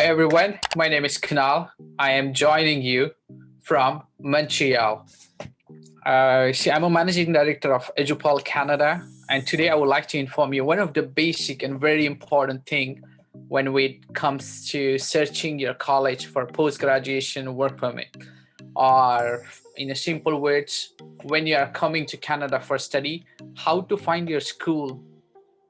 everyone, my name is Kunal. I am joining you from Montreal. I'm a managing director of Edupal Canada, and today I would like to inform you one of the basic and very important thing when it comes to searching your college for post-graduation work permit, or in a simple words, when you are coming to Canada for study, how to find your school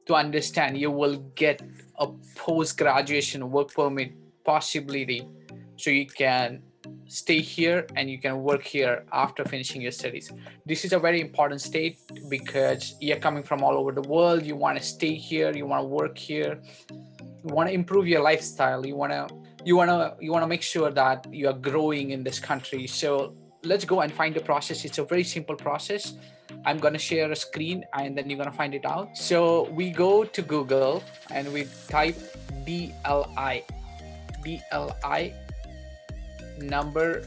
to understand you will get a post-graduation work permit possibility so you can stay here and you can work here after finishing your studies. This is a very important state because you're coming from all over the world. You want to stay here, you want to work here, you want to improve your lifestyle, you want to make sure that you are growing in this country. So let's go and find the process. It's a very simple process. I'm going to share a screen and then you're going to find it out. So we go to Google and we type DLI number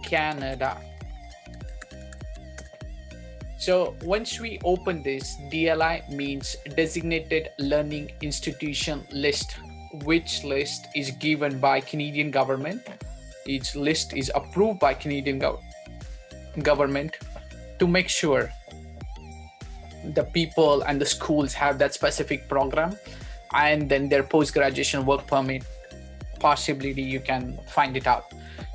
Canada. So once we open this, DLI means designated learning institution list, which list is given by Canadian government. Each list is approved by Canadian government to make sure the people and the schools have that specific program, and then their post-graduation work permit possibility, you can find it out.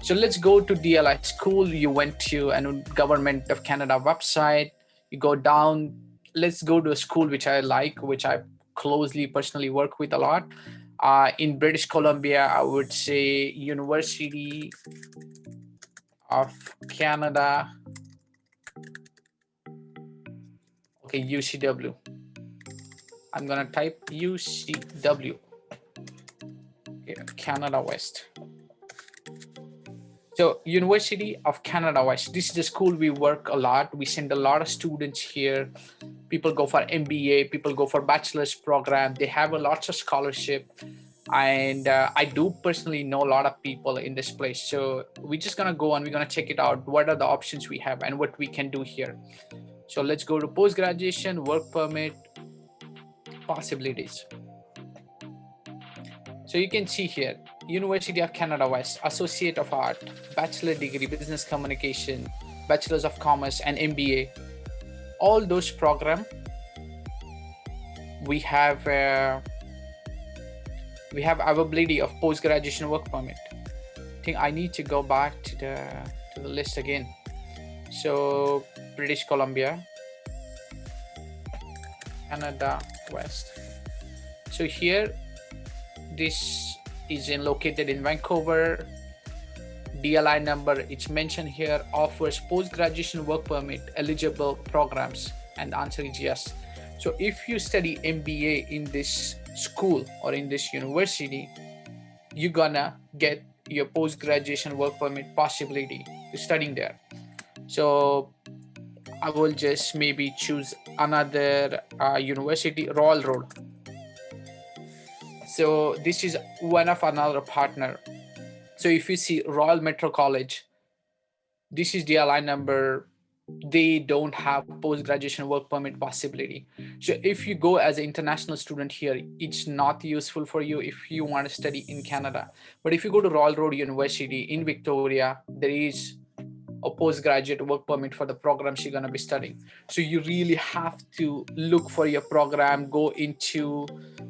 So let's go to DLI school. You went to a Government of Canada website, you go down, let's go to a school which I like, which I closely personally work with a lot. In British Columbia, I would say University of Canada, okay, UCW. I'm gonna type UCW, okay, Canada West. So University of Canada West, this is the school we work a lot. We send a lot of students here. People go for MBA, people go for bachelor's program. They have a lots of scholarship. And I do personally know a lot of people in this place. So we're just gonna go and we're gonna check it out. What are the options we have and what we can do here. So let's go to post-graduation work permit possibilities. So you can see here, University of Canada West, Associate of Art, Bachelor Degree, Business Communication, Bachelors of Commerce, and MBA. All those programs, we have availability of post-graduation work permit. I think I need to go back to the list again. So British Columbia, Canada West. So here, this is located in Vancouver. DLI number, it's mentioned here, offers post-graduation work permit eligible programs, and the answer is yes. So if you study MBA in this school or in this university, you're gonna get your post-graduation work permit possibility to studying there. So I will just maybe choose another university, Royal Road. So this is one of another partner. So if you see Royal Metro College, this is DLI number. They don't have post-graduation work permit possibility. So if you go as an international student here, it's not useful for you if you want to study in Canada. But if you go to Royal Road University in Victoria, there is a postgraduate work permit for the programs you're going to be studying. So you really have to look for your program, go into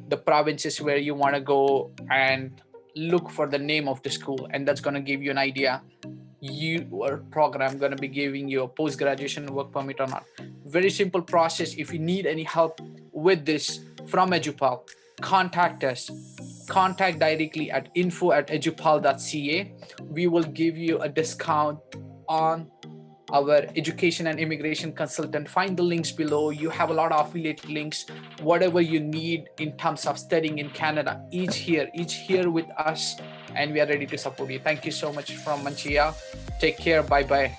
the provinces where you want to go and look for the name of the school, and that's going to give you an idea your program going to be giving you a post-graduation work permit or not. Very simple process. If you need any help with this from Edupal, contact us. Contact directly at info@edupal.ca. We will give you a discount on our education and immigration consultant. Find the links below. You have a lot of affiliate links. Whatever you need in terms of studying in Canada, each here with us, and we are ready to support you. Thank you so much from Montreal. Take care. Bye bye.